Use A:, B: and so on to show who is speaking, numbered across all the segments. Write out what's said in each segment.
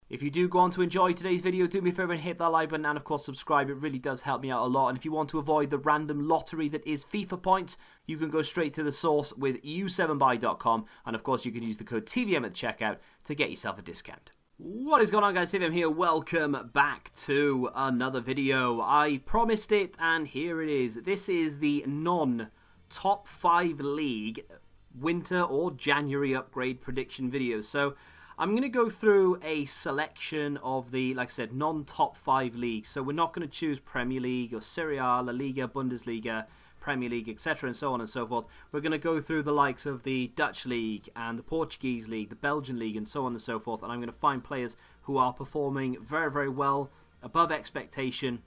A: If you do go on to enjoy today's video, do me a favour and hit that like button and of course subscribe. It really does help me out a lot. And if you want to avoid the random lottery that is FIFA points, you can go straight to the source with u7buy.com, and of course you can use the code TVM at the checkout to get yourself a discount. What is going on, guys? TVM here. Welcome back to another video. I promised it and here it is. This is the non-top 5 league winter or January upgrade prediction video. So I'm going to go through a selection of the, like I said, non-top 5 leagues. So we're not going to choose Premier League or Serie A, La Liga, Bundesliga, Premier League, etc. and so on and so forth. We're going to go through the likes of the Dutch League and the Portuguese League, the Belgian League, and so on and so forth. And I'm going to find players who are performing very, very well, above expectation,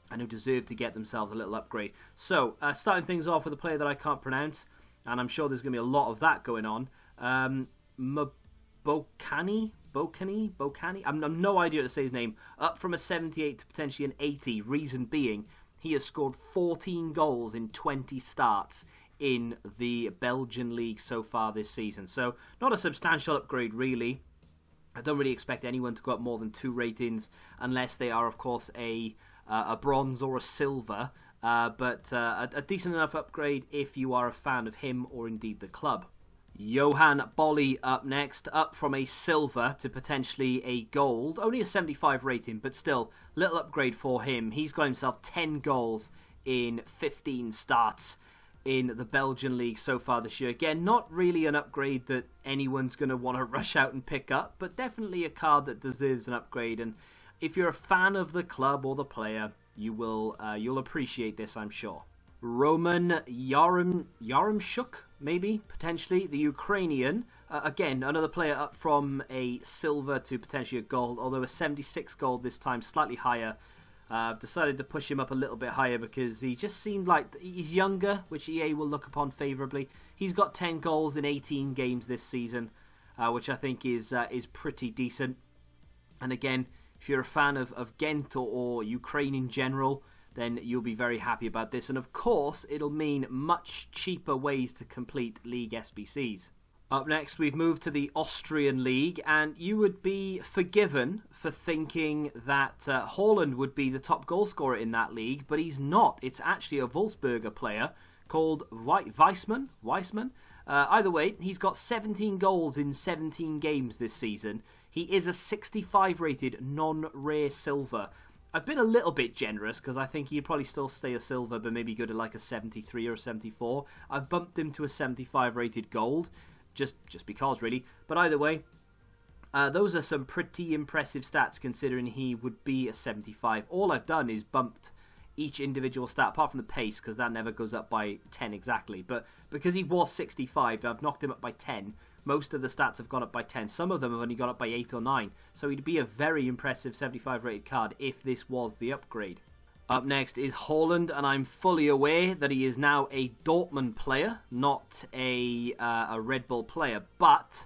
A: and who deserve to get themselves a little upgrade. So, starting things off with a player that I can't pronounce, and I'm sure there's going to be a lot of that going on. Bocani? I've no idea how to say his name. Up from a 78 to potentially an 80. Reason being, he has scored 14 goals in 20 starts in the Belgian league so far this season. So, not a substantial upgrade, really. I don't really expect anyone to go up more than 2 ratings, unless they are, of course, a bronze or a silver. But a decent enough upgrade if you are a fan of him or indeed the club. Johan Bolly up next, up from a silver to potentially a gold. Only a 75 rating, but still, little upgrade for him. He's got himself 10 goals in 15 starts in the Belgian league so far this year. Again, not really an upgrade that anyone's going to want to rush out and pick up, but definitely a card that deserves an upgrade. And if you're a fan of the club or the player, you'll appreciate this, I'm sure. Roman Yaremchuk, maybe, potentially, the Ukrainian. Again, another player up from a silver to potentially a gold, although a 76 gold this time, slightly higher. I've decided to push him up a little bit higher because he just seemed like he's younger, which EA will look upon favourably. He's got 10 goals in 18 games this season, which I think is pretty decent. And again, if you're a fan of Ghent or Ukraine in general, then you'll be very happy about this. And of course, it'll mean much cheaper ways to complete League SBCs. Up next, we've moved to the Austrian League, and you would be forgiven for thinking that Haaland would be the top goal scorer in that league, but he's not. It's actually a Wolfsburger player called Weissman. Either way, he's got 17 goals in 17 games this season. He is a 65 rated non-rare silver. I've been a little bit generous because I think he'd probably still stay a silver, but maybe go to like a 73 or a 74. I've bumped him to a 75 rated gold, just because really. But either way, those are some pretty impressive stats considering he would be a 75. All I've done is bumped each individual stat, apart from the pace, because that never goes up by 10 exactly. But because he was 65, I've knocked him up by 10. Most of the stats have gone up by 10. Some of them have only gone up by 8 or 9. So he'd be a very impressive 75 rated card if this was the upgrade. Up next is Haaland, and I'm fully aware that he is now a Dortmund player, not a Red Bull player. But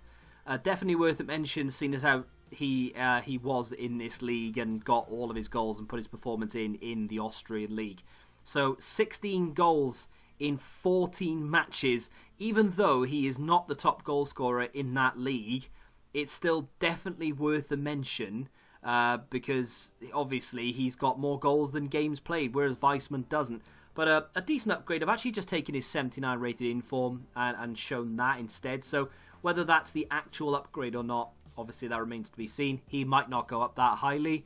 A: definitely worth a mention, seeing as how he was in this league and got all of his goals and put his performance in the Austrian league. So 16 goals in 14 matches. Even though he is not the top goal scorer in that league, it's still definitely worth a mention because obviously he's got more goals than games played, whereas Weissman doesn't. But a decent upgrade. I've actually just taken his 79 rated inform and shown that instead. So whether that's the actual upgrade or not, obviously that remains to be seen. He might not go up that highly,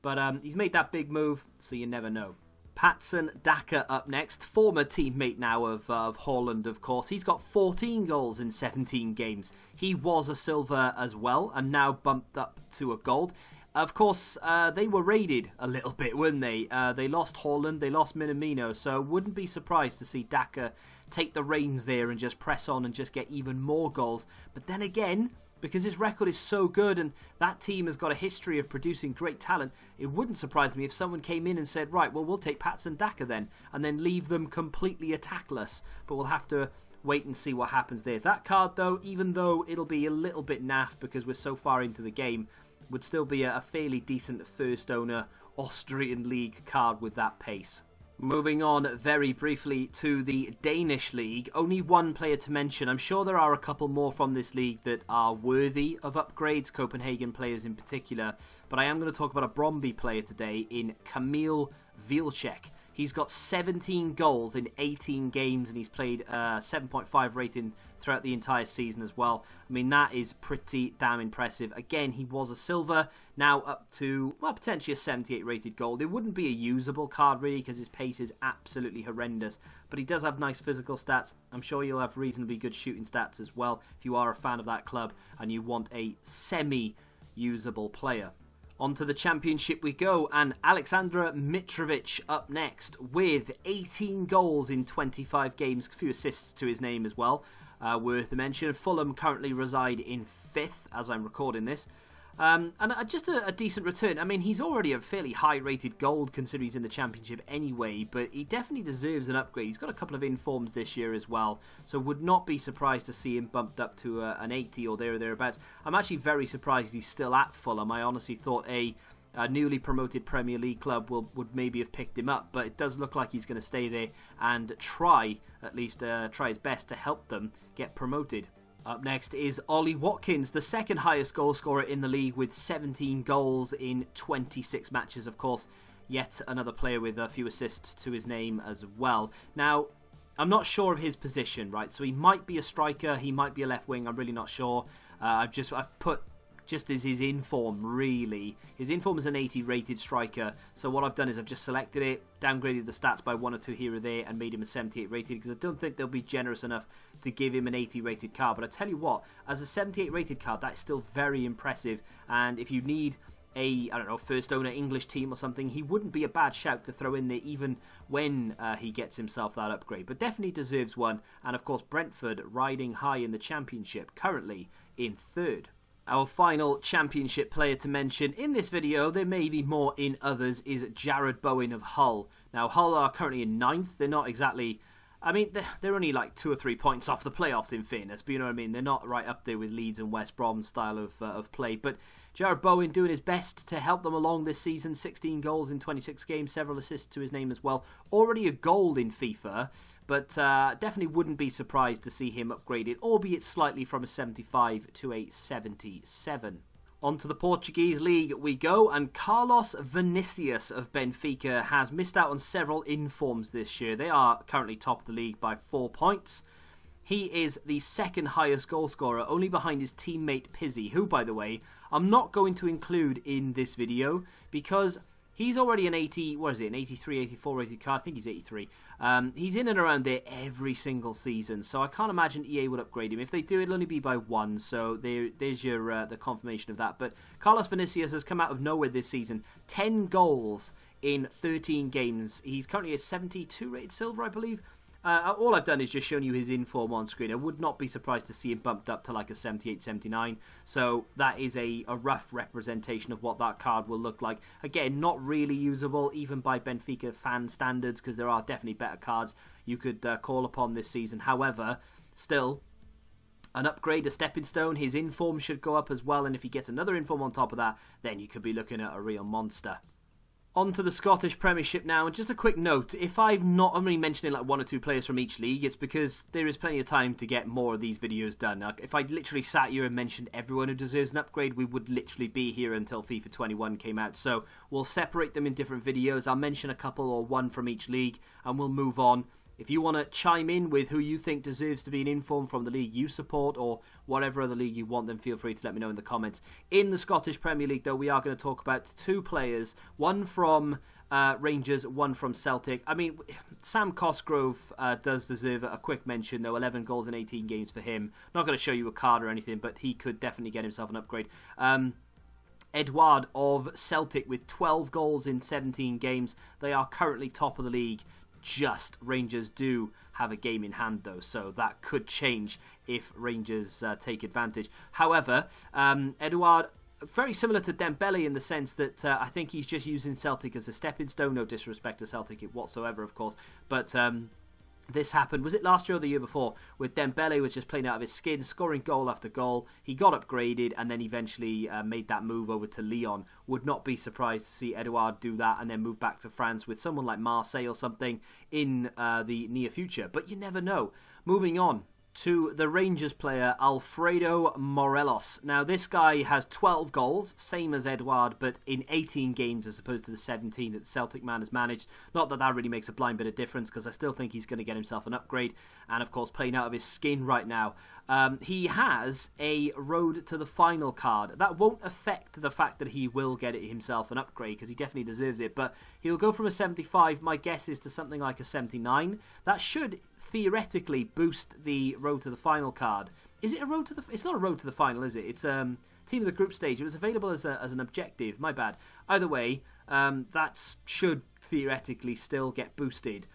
A: but he's made that big move, so you never know. Patson Daka up next, former teammate now of Haaland, of course. He's got 14 goals in 17 games. He was a silver as well, and now bumped up to a gold. Of course, they were raided a little bit, weren't they? They lost Haaland, they lost Minamino, so wouldn't be surprised to see Daka take the reins there and just press on and just get even more goals. But then again, because his record is so good and that team has got a history of producing great talent, it wouldn't surprise me if someone came in and said, right, well, we'll take Patson Daka then, and then leave them completely attackless. But we'll have to wait and see what happens there. That card, though, even though it'll be a little bit naff because we're so far into the game, would still be a fairly decent first owner Austrian League card with that pace. Moving on very briefly to the Danish league, only one player to mention. I'm sure there are a couple more from this league that are worthy of upgrades, Copenhagen players in particular, but I am going to talk about a Brøndby player today in Kamil Vilcek. He's got 17 goals in 18 games and he's played 7.5 rating throughout the entire season as well. I mean, that is pretty damn impressive. Again, he was a silver, now up to, well, potentially a 78 rated gold. It wouldn't be a usable card really because his pace is absolutely horrendous, but he does have nice physical stats. I'm sure you'll have reasonably good shooting stats as well if you are a fan of that club and you want a semi-usable player. Onto the championship we go, and Alexandra Mitrovic up next with 18 goals in 25 games, a few assists to his name as well, worth a mention. Fulham currently reside in 5th as I'm recording this. And just a decent return. I mean, he's already a fairly high-rated gold considering he's in the Championship anyway, but he definitely deserves an upgrade. He's got a couple of informs this year as well, so would not be surprised to see him bumped up to an 80 or there or thereabouts. I'm actually very surprised he's still at Fulham. I honestly thought a newly promoted Premier League club would maybe have picked him up, but it does look like he's going to stay there and try his best to help them get promoted. Up next is Ollie Watkins, the second highest goal scorer in the league with 17 goals in 26 matches, of course. Yet another player with a few assists to his name as well. Now, I'm not sure of his position, right? So he might be a striker, he might be a left wing, I'm really not sure. I've put just as his inform, really. His inform is an 80 rated striker, so what I've done is I've just selected it, downgraded the stats by 1 or 2 here or there, and made him a 78 rated, because I don't think they'll be generous enough to give him an 80 rated card. But I tell you what, as a 78 rated card, that's still very impressive, and if you need a, I don't know, first owner English team or something, he wouldn't be a bad shout to throw in there even when he gets himself that upgrade. But definitely deserves one, and of course Brentford riding high in the Championship, currently in 3rd. Our final Championship player to mention in this video, there may be more in others, is Jared Bowen of Hull. Now, Hull are currently in 9th. They're not exactly... I mean, they're only like 2 or 3 points off the playoffs in fairness, but you know what I mean? They're not right up there with Leeds and West Brom style of play. But Jared Bowen doing his best to help them along this season. 16 goals in 26 games, several assists to his name as well. Already a gold in FIFA, but definitely wouldn't be surprised to see him upgraded, albeit slightly from a 75 to a 77. Onto the Portuguese league we go, and Carlos Vinicius of Benfica has missed out on several informs this year. They are currently top of the league by 4 points. He is the second highest goal scorer, only behind his teammate Pizzi, who, by the way, I'm not going to include in this video because he's already an 80, what is it, an 83, 84 rated card. I think he's 83. He's in and around there every single season, so I can't imagine EA would upgrade him. If they do, it'll only be by 1, so there's your the confirmation of that. But Carlos Vinicius has come out of nowhere this season. 10 goals in 13 games. He's currently a 72 rated silver, I believe. All I've done is just shown you his inform on screen. I would not be surprised to see him bumped up to like a 78, 79. So that is a rough representation of what that card will look like. Again, not really usable even by Benfica fan standards, because there are definitely better cards you could call upon this season. However, still, an upgrade, a stepping stone. His inform should go up as well, and if he gets another inform on top of that, then you could be looking at a real monster. On to the Scottish Premiership now, and just a quick note, if I've not only mentioning like 1 or 2 players from each league, it's because there is plenty of time to get more of these videos done. Now, if I literally sat here and mentioned everyone who deserves an upgrade, we would literally be here until FIFA 21 came out. So we'll separate them in different videos. I'll mention a couple or 1 from each league, and we'll move on. If you want to chime in with who you think deserves to be an inform from the league you support or whatever other league you want, then feel free to let me know in the comments. In the Scottish Premier League, though, we are going to talk about 2 players, 1 from Rangers, 1 from Celtic. I mean, Sam Cosgrove does deserve a quick mention, though. 11 goals in 18 games for him. Not going to show you a card or anything, but he could definitely get himself an upgrade. Edouard of Celtic with 12 goals in 17 games. They are currently top of the league. Just Rangers do have a game in hand though, so that could change if Rangers take advantage. However, Edouard, very similar to Dembele in the sense that I think he's just using Celtic as a stepping stone. No disrespect to Celtic whatsoever, of course, but This happened, was it last year or the year before, where Dembele was just playing out of his skin, scoring goal after goal. He got upgraded and then eventually made that move over to Lyon. Would not be surprised to see Edouard do that and then move back to France with someone like Marseille or something in the near future. But you never know. Moving on to the Rangers player Alfredo Morelos. Now this guy has 12 goals, same as Edouard, but in 18 games as opposed to the 17 that the Celtic man has managed. Not that that really makes a blind bit of difference, because I still think he's going to get himself an upgrade, and of course playing out of his skin right now. He has a road to the final card. That won't affect the fact that he will get it himself an upgrade, because he definitely deserves it, but he'll go from a 75, my guess is, to something like a 79. That should theoretically boost the road to the final card. Is it a road to the... It's not a road to the final, is it? It's team of the group stage. It was available as an objective. My bad. Either way, that should theoretically still get boosted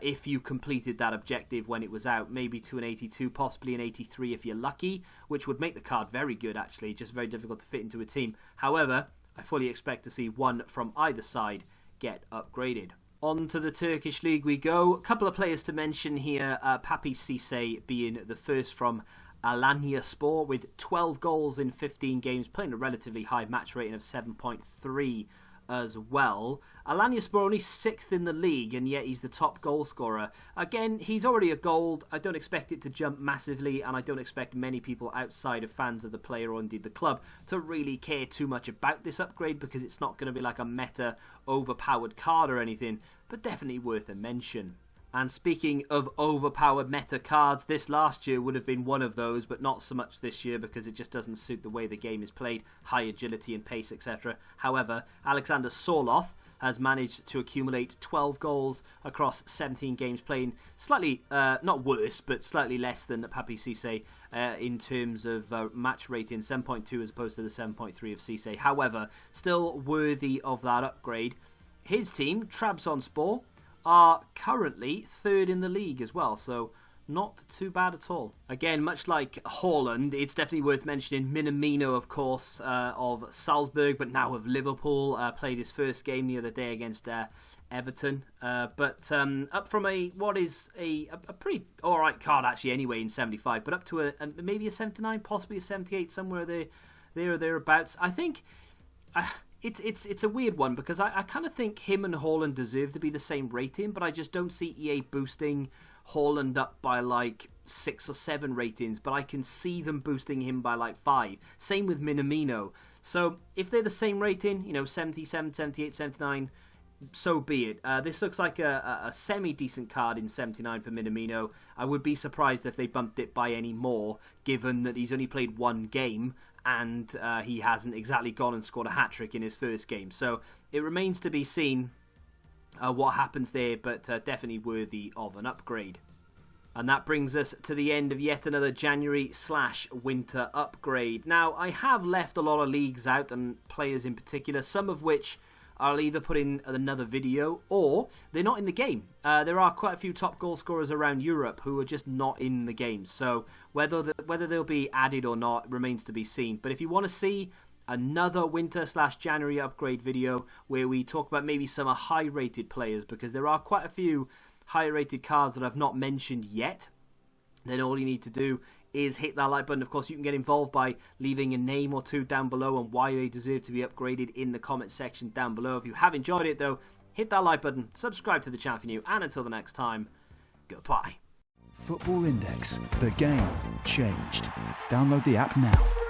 A: if you completed that objective when it was out. Maybe to an 82, possibly an 83 if you're lucky, which would make the card very good, actually. Just very difficult to fit into a team. However, I fully expect to see one from either side get upgraded. On to the Turkish league we go. A couple of players to mention here. Papi Cisse being the first from Alanyaspor with 12 goals in 15 games, playing a relatively high match rating of 7.3 as well. Alanyaspor only 6th in the league, and yet he's the top goal scorer. Again, he's already a gold. I don't expect it to jump massively, and I don't expect many people outside of fans of the player or indeed the club to really care too much about this upgrade, because it's not going to be like a meta overpowered card or anything, but definitely worth a mention. And speaking of overpowered meta cards, this last year would have been one of those, but not so much this year because it just doesn't suit the way the game is played, high agility and pace, etc. However, Alexander Sorloth has managed to accumulate 12 goals across 17 games, playing slightly, not worse, but slightly less than Papi Cisse in terms of match rating, 7.2 as opposed to the 7.3 of Cisse. However, still worthy of that upgrade. His team, Trabzonspor, are currently 3rd in the league as well, so not too bad at all. Again, much like Haaland, it's definitely worth mentioning Minamino, of course, of Salzburg, but now of Liverpool. Played his first game the other day against Everton. But up from what is a pretty alright card, actually, anyway, in 75, but up to maybe a 79, possibly a 78, somewhere there or thereabouts. I think... It's a weird one, because I kind of think him and Haaland deserve to be the same rating, but I just don't see EA boosting Haaland up by like 6 or 7 ratings, but I can see them boosting him by like 5. Same with Minamino. So if they're the same rating, 77, 78, 79, so be it. This looks like a semi-decent card in 79 for Minamino. I would be surprised if they bumped it by any more, given that he's only played one game, and he hasn't exactly gone and scored a hat-trick in his first game. So it remains to be seen what happens there, but definitely worthy of an upgrade. And that brings us to the end of yet another January/winter upgrade. Now, I have left a lot of leagues out, and players in particular, some of which I'll either put in another video or they're not in the game. There are quite a few top goal scorers around Europe who are just not in the game. So whether they'll be added or not remains to be seen. But if you want to see another winter/January upgrade video where we talk about maybe some high-rated players, because there are quite a few high-rated cards that I've not mentioned yet, then all you need to do is hit that like button. Of course, you can get involved by leaving a name or two down below and why they deserve to be upgraded in the comment section down below. If you have enjoyed it, though, hit that like button, subscribe to the channel if you're new, and until the next time, goodbye.
B: Football Index. The game changed. Download the app now.